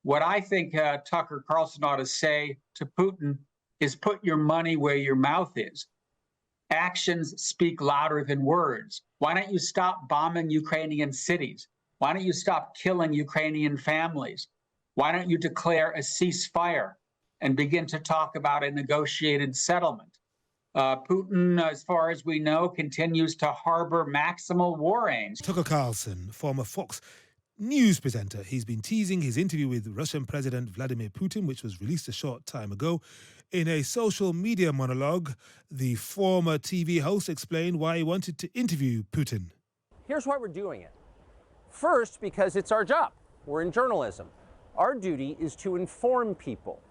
What I think Tucker Carlson ought to say to Putin is put your money where your mouth is. Actions speak louder than words. Why don't you stop bombing Ukrainian cities? Why don't you stop killing Ukrainian families? Why don't you declare a ceasefire and begin to talk about a negotiated settlement? Putin, as far as we know, continues to harbor maximal war aims. Tucker Carlson, former Fox News presenter. He's been teasing his interview with Russian President Vladimir Putin, which was released a short time ago. In a social media monologue, the former TV host explained why he wanted to interview Putin. Here's why we're doing it. First, because it's our job. We're in journalism. Our duty is to inform people.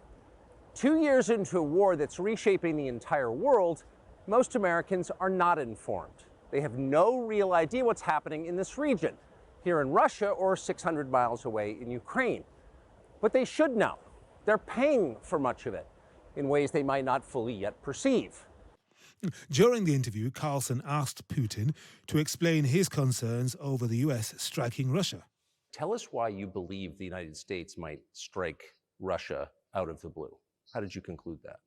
2 years into a war that's reshaping the entire world, most Americans are not informed. They have no real idea what's happening in this region, here in Russia or 600 miles away in Ukraine. But they should know. They're paying for much of it in ways they might not fully yet perceive. During the interview, Carlson asked Putin to explain his concerns over the US striking Russia. Tell us why you believe the United States might strike Russia out of the blue. How did you conclude that?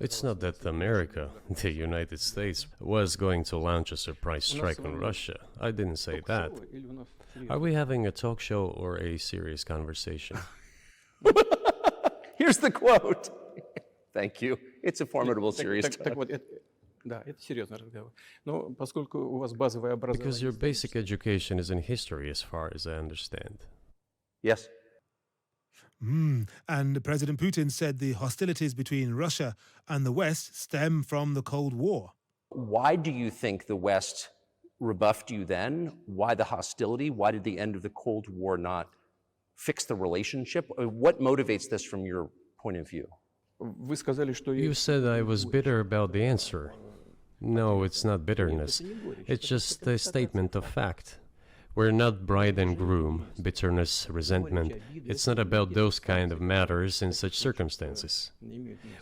It's not that America, the United States, was going to launch a surprise strike on Russia. I didn't say that. Are we having a talk show or a serious conversation? Here's the quote. Thank you. It's a formidable, serious talk. Because your basic education is in history, as far as I understand. Yes. And President Putin said the hostilities between Russia and the West stem from the Cold War. Why do you think the West rebuffed you then? Why the hostility? Why did the end of the Cold War not fix the relationship? What motivates this from your point of view? You said I was bitter about the answer. No, it's not bitterness. It's just a statement of fact. We're not bride and groom, bitterness, resentment. It's not about those kind of matters in such circumstances.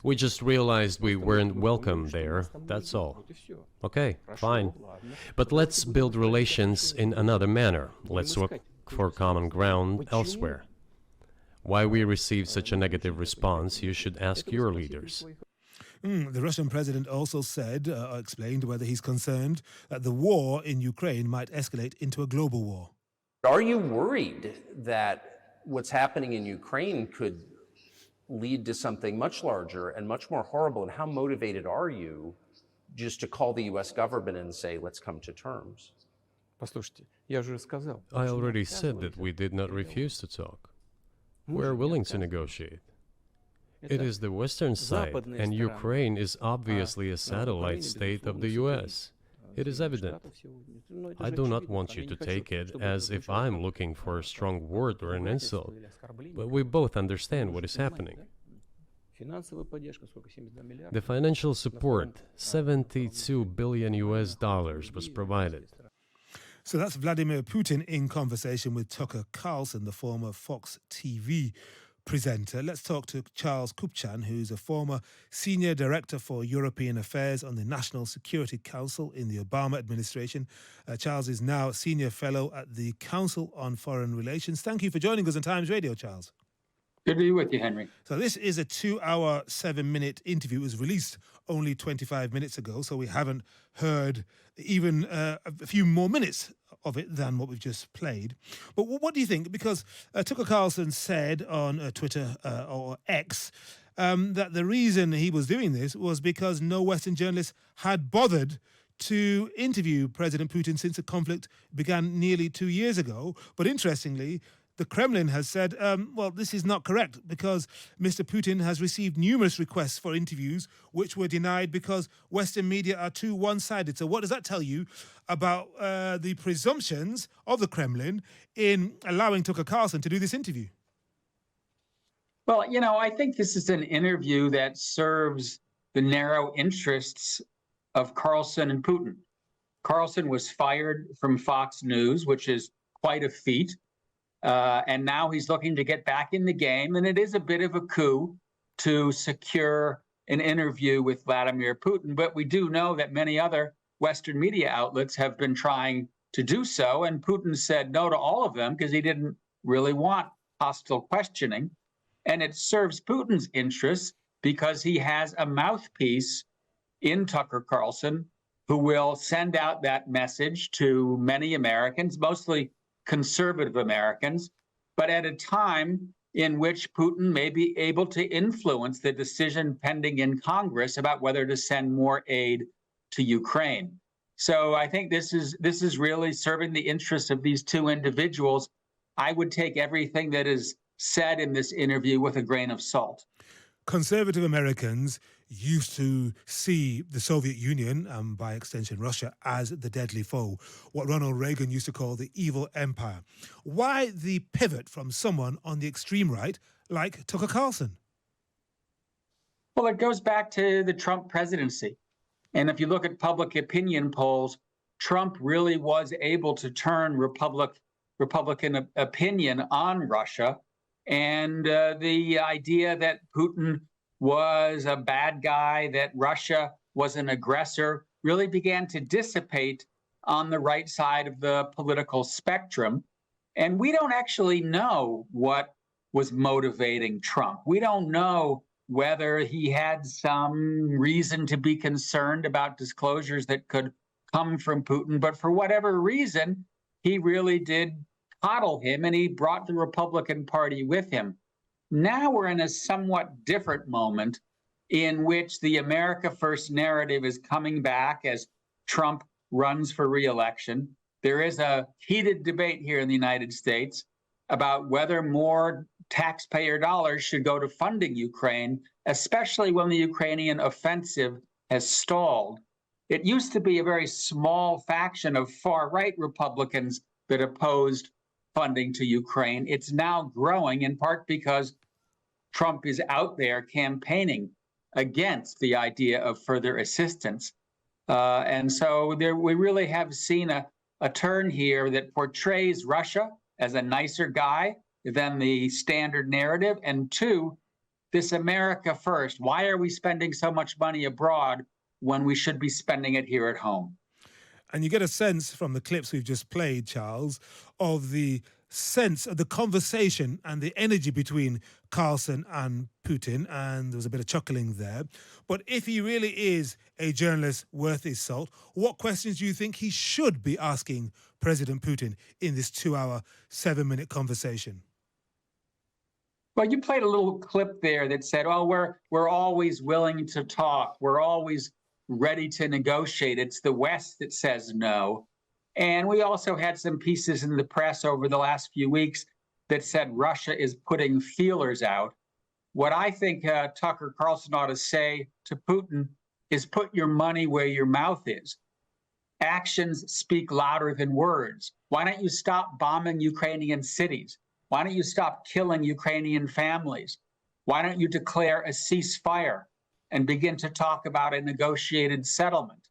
We just realized we weren't welcome there, that's all. Okay, fine. But let's build relations in another manner. Let's look for common ground elsewhere. Why we received such a negative response, you should ask your leaders. The Russian president also explained whether he's concerned that the war in Ukraine might escalate into a global war. Are you worried that what's happening in Ukraine could lead to something much larger and much more horrible? And how motivated are you just to call the U.S. government and say, let's come to terms? I already said that we did not refuse to talk. We're willing to negotiate. It is the Western side, and Ukraine is obviously a satellite state of the U.S. It is evident. I do not want you to take it as if I'm looking for a strong word or an insult, but we both understand what is happening. The financial support, $72 billion was provided. So that's Vladimir Putin in conversation with Tucker Carlson, the former Fox TV presenter. Let's talk to Charles Kupchan, who's a former senior director for European Affairs on the National Security Council in the Obama administration. Charles is now senior fellow at the Council on Foreign Relations. Thank you for joining us on Times Radio, Charles. Good to be with you, Henry. So this is a 2-hour, 7-minute interview. It was released only 25 minutes ago, so we haven't heard even a few more minutes of it than what we've just played. But what do you think? Because Tucker Carlson said on Twitter or X that the reason he was doing this was because no Western journalists had bothered to interview President Putin since the conflict began nearly 2 years ago. But interestingly, the Kremlin has said, well, this is not correct because Mr. Putin has received numerous requests for interviews which were denied because Western media are too one-sided. So what does that tell you about the presumptions of the Kremlin in allowing Tucker Carlson to do this interview? Well, you know, I think this is an interview that serves the narrow interests of Carlson and Putin. Carlson was fired from Fox News, which is quite a feat. And now he's looking to get back in the game. And it is a bit of a coup to secure an interview with Vladimir Putin. But we do know that many other Western media outlets have been trying to do so. And Putin said no to all of them because he didn't really want hostile questioning. And it serves Putin's interests because he has a mouthpiece in Tucker Carlson who will send out that message to many Americans, mostly conservative Americans, but at a time in which Putin may be able to influence the decision pending in Congress about whether to send more aid to Ukraine. So I think this is really serving the interests of these two individuals. I would take everything that is said in this interview with a grain of salt. Conservative Americans used to see the Soviet Union, and by extension Russia, as the deadly foe, what Ronald Reagan used to call the evil empire. Why the pivot from someone on the extreme right like Tucker Carlson? Well, it goes back to the Trump presidency. And if you look at public opinion polls, Trump really was able to turn Republican opinion on Russia. And the idea that Putin was a bad guy, that Russia was an aggressor, really began to dissipate on the right side of the political spectrum. And we don't actually know what was motivating Trump. We don't know whether he had some reason to be concerned about disclosures that could come from Putin. But for whatever reason, he really did coddle him, and he brought the Republican Party with him. Now we're in a somewhat different moment in which the America First narrative is coming back as Trump runs for re-election. There is a heated debate here in the United States about whether more taxpayer dollars should go to funding Ukraine, especially when the Ukrainian offensive has stalled. It used to be a very small faction of far-right Republicans that opposed funding to Ukraine. It's now growing, in part because Trump is out there campaigning against the idea of further assistance. And so we really have seen a turn here that portrays Russia as a nicer guy than the standard narrative. And two, this America first. Why are we spending so much money abroad when we should be spending it here at home? And you get a sense from the clips we've just played, Charles, of the sense of the conversation and the energy between Carlson and Putin, and there was a bit of chuckling there. But if he really is a journalist worth his salt, what questions do you think he should be asking President Putin in this 2-hour, 7-minute conversation? Well, you played a little clip there that said, oh, we're always willing to talk. We're always ready to negotiate. It's the West that says no. And we also had some pieces in the press over the last few weeks that said Russia is putting feelers out. What I think Tucker Carlson ought to say to Putin is put your money where your mouth is. Actions speak louder than words. Why don't you stop bombing Ukrainian cities? Why don't you stop killing Ukrainian families? Why don't you declare a ceasefire and begin to talk about a negotiated settlement?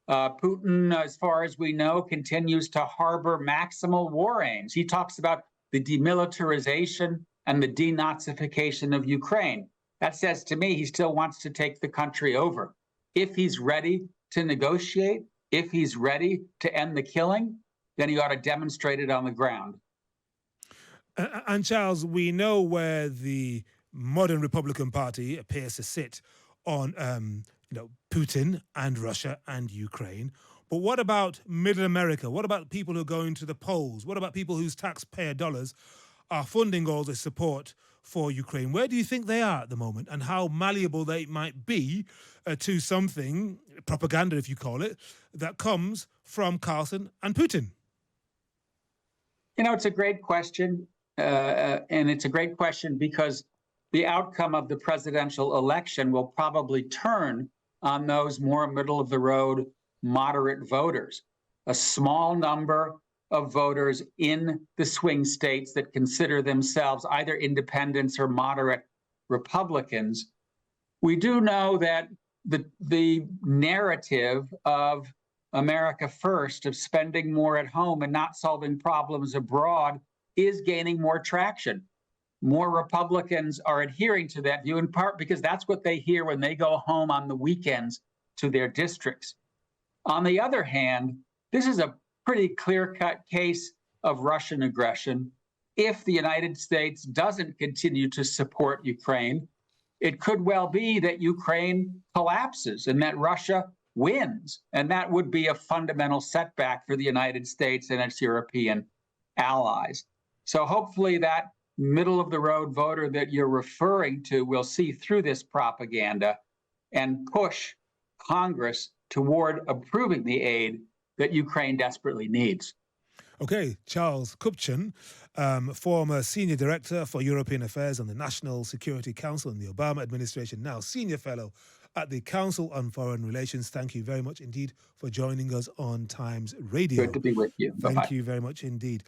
Putin, as far as we know, continues to harbor maximal war aims. He talks about the demilitarization and the denazification of Ukraine. That says to me he still wants to take the country over. If he's ready to negotiate, if he's ready to end the killing, then he ought to demonstrate it on the ground. And Charles, we know where the modern Republican Party appears to sit on Putin and Russia and Ukraine. But what about middle America? What about people who are going to the polls? What about people whose taxpayer dollars are funding all the support for Ukraine? Where do you think they are at the moment, and how malleable they might be to something, propaganda if you call it, that comes from Carlson and Putin? You know, it's a great question. And it's a great question because the outcome of the presidential election will probably turn on those more middle-of-the-road moderate voters. A small number of voters in the swing states that consider themselves either independents or moderate Republicans. We do know that the narrative of America First, of spending more at home and not solving problems abroad, is gaining more traction. More Republicans are adhering to that view, in part because that's what they hear when they go home on the weekends to their districts. On the other hand, this is a pretty clear-cut case of Russian aggression. if the United States doesn't continue to support Ukraine, it could well be that Ukraine collapses and that Russia wins. And that would be a fundamental setback for the United States and its European allies. So hopefully that middle of the road voter that you're referring to will see through this propaganda and push Congress toward approving the aid that Ukraine desperately needs. Okay, Charles Kupchan, former Senior Director for European Affairs on the National Security Council in the Obama administration, now Senior Fellow at the Council on Foreign Relations. Thank you very much indeed for joining us on Times Radio. Good to be with you. Bye-bye. Thank you very much indeed.